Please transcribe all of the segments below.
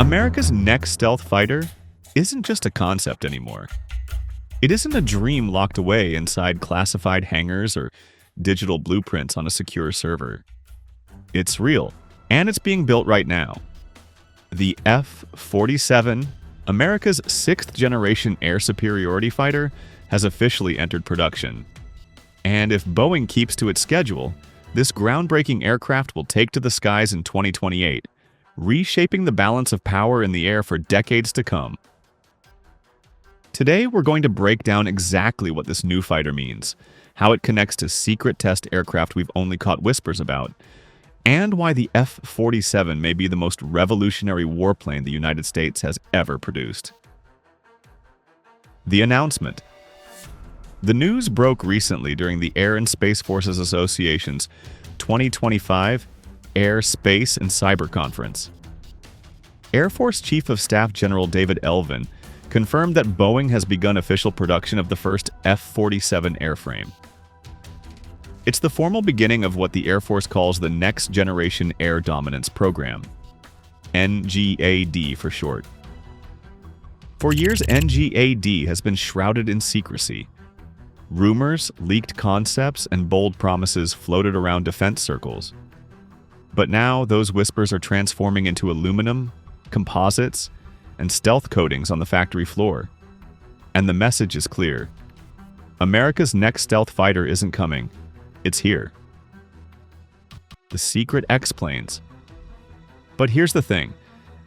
America's next stealth fighter isn't just a concept anymore. It isn't a dream locked away inside classified hangars or digital blueprints on a secure server. It's real, and it's being built right now. The F-47, America's sixth-generation air superiority fighter, has officially entered production. And if Boeing keeps to its schedule, this groundbreaking aircraft will take to the skies in 2028, reshaping the balance of power in the air for decades to come. Today, we're going to break down exactly what this new fighter means, how it connects to secret test aircraft we've only caught whispers about, and why the F-47 may be the most revolutionary warplane the United States has ever produced. The announcement. The news broke recently during the Air and Space Forces Association's 2025 Air, Space, and Cyber Conference. Air Force Chief of Staff General David Elvin confirmed that Boeing has begun official production of the first F-47 airframe. It's the formal beginning of what the Air Force calls the Next Generation Air Dominance Program, NGAD for short. For years, NGAD has been shrouded in secrecy. Rumors, leaked concepts, and bold promises floated around defense circles. But now, those whispers are transforming into aluminum, composites, and stealth coatings on the factory floor. And the message is clear. America's next stealth fighter isn't coming. It's here. The secret X-planes. But here's the thing.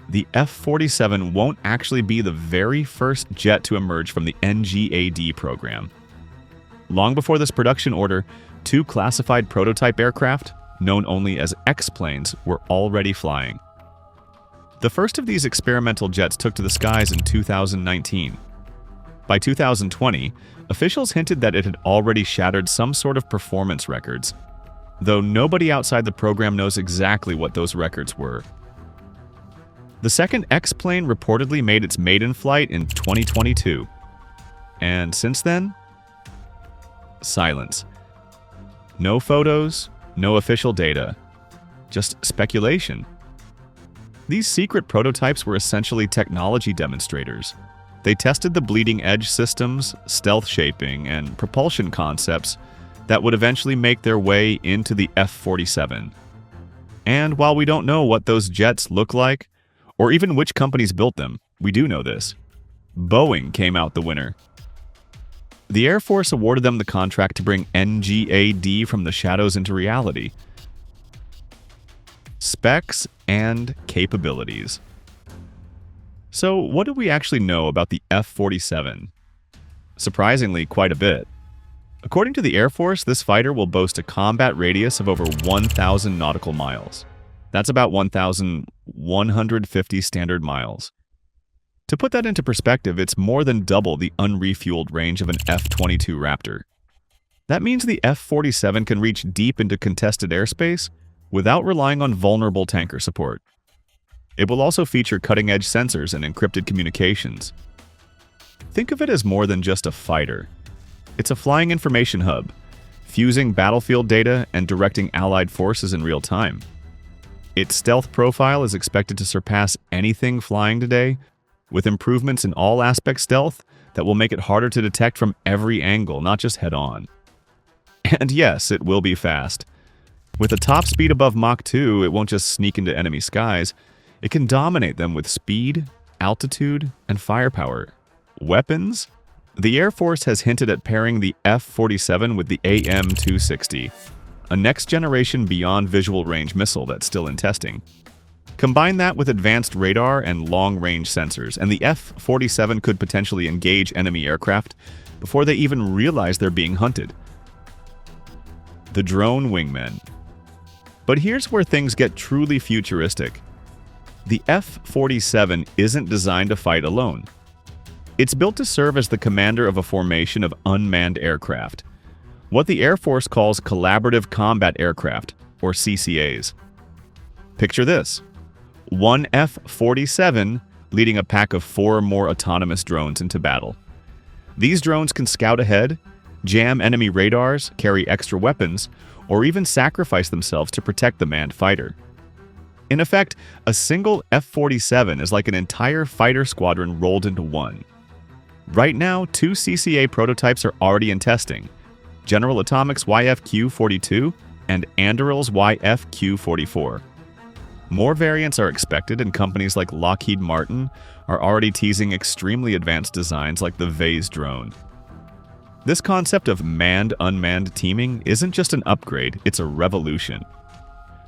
The F-47 won't actually be the very first jet to emerge from the NGAD program. Long before this production order, two classified prototype aircraft, known only as X-planes, were already flying. The first of these experimental jets took to the skies in 2019. By 2020, officials hinted that it had already shattered some sort of performance records, though nobody outside the program knows exactly what those records were. The second X-plane reportedly made its maiden flight in 2022. And since then, silence. No photos, no official data, just speculation. These secret prototypes were essentially technology demonstrators. They tested the bleeding-edge systems, stealth shaping, and propulsion concepts that would eventually make their way into the F-47. And while we don't know what those jets look like, or even which companies built them, we do know this. Boeing came out the winner. The Air Force awarded them the contract to bring NGAD from the shadows into reality. Specs and capabilities. So, what do we actually know about the F-47? Surprisingly, quite a bit. According to the Air Force, this fighter will boast a combat radius of over 1,000 nautical miles. That's about 1,150 standard miles. To put that into perspective, it's more than double the unrefueled range of an F-22 Raptor. That means the F-47 can reach deep into contested airspace without relying on vulnerable tanker support. It will also feature cutting-edge sensors and encrypted communications. Think of it as more than just a fighter. It's a flying information hub, fusing battlefield data and directing allied forces in real time. Its stealth profile is expected to surpass anything flying today, with improvements in all aspect stealth that will make it harder to detect from every angle, not just head-on. And yes, it will be fast. With a top speed above Mach 2, it won't just sneak into enemy skies. It can dominate them with speed, altitude, and firepower. Weapons? The Air Force has hinted at pairing the F-47 with the AIM-260, a next-generation beyond visual range missile that's still in testing. Combine that with advanced radar and long-range sensors, and the F-47 could potentially engage enemy aircraft before they even realize they're being hunted. The drone wingmen. But here's where things get truly futuristic. The F-47 isn't designed to fight alone. It's built to serve as the commander of a formation of unmanned aircraft, what the Air Force calls collaborative combat aircraft, or CCAs. Picture this. One F-47 leading a pack of 4 more autonomous drones into battle. These drones can scout ahead, jam enemy radars, carry extra weapons, or even sacrifice themselves to protect the manned fighter. In effect, a single F-47 is like an entire fighter squadron rolled into one. Right now, 2 CCA prototypes are already in testing: General Atomics YFQ-42 and Anduril's YFQ-44. More variants are expected, and companies like Lockheed Martin are already teasing extremely advanced designs like the Vase drone. This concept of manned-unmanned teaming isn't just an upgrade, it's a revolution.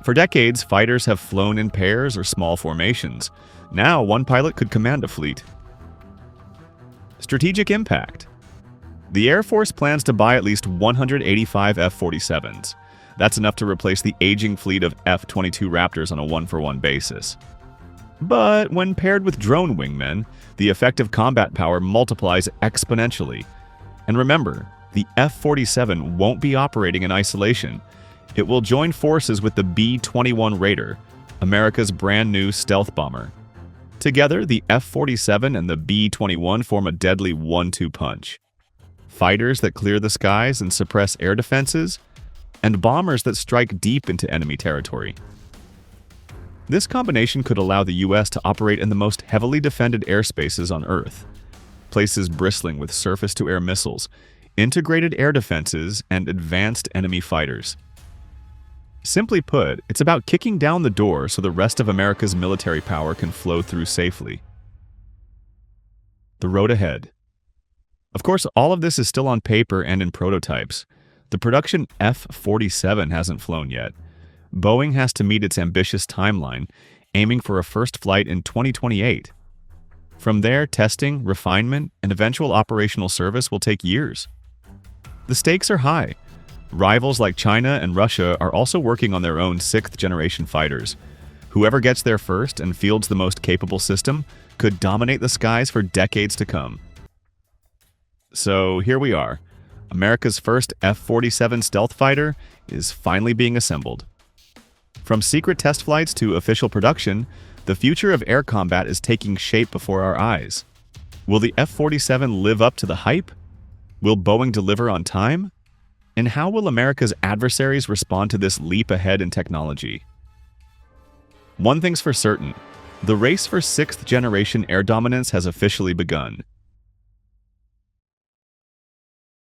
For decades, fighters have flown in pairs or small formations. Now, one pilot could command a fleet. Strategic impact. The Air Force plans to buy at least 185 F-47s. That's enough to replace the aging fleet of F-22 Raptors on a one-for-one basis. But when paired with drone wingmen, the effective combat power multiplies exponentially. And remember, the F-47 won't be operating in isolation. It will join forces with the B-21 Raider, America's brand new stealth bomber. Together, the F-47 and the B-21 form a deadly 1-2 punch. Fighters that clear the skies and suppress air defenses, and bombers that strike deep into enemy territory. This combination could allow the U.S. to operate in the most heavily defended airspaces on Earth, places bristling with surface-to-air missiles, integrated air defenses, and advanced enemy fighters. Simply put, it's about kicking down the door so the rest of America's military power can flow through safely. The road ahead. Of course, all of this is still on paper and in prototypes. The production F-47 hasn't flown yet. Boeing has to meet its ambitious timeline, aiming for a first flight in 2028. From there, testing, refinement, and eventual operational service will take years. The stakes are high. Rivals like China and Russia are also working on their own 6th-generation fighters. Whoever gets there first and fields the most capable system could dominate the skies for decades to come. So here we are. America's first F-47 stealth fighter is finally being assembled. From secret test flights to official production, the future of air combat is taking shape before our eyes. Will the F-47 live up to the hype? Will Boeing deliver on time? And how will America's adversaries respond to this leap ahead in technology? One thing's for certain, the race for 6th-generation air dominance has officially begun.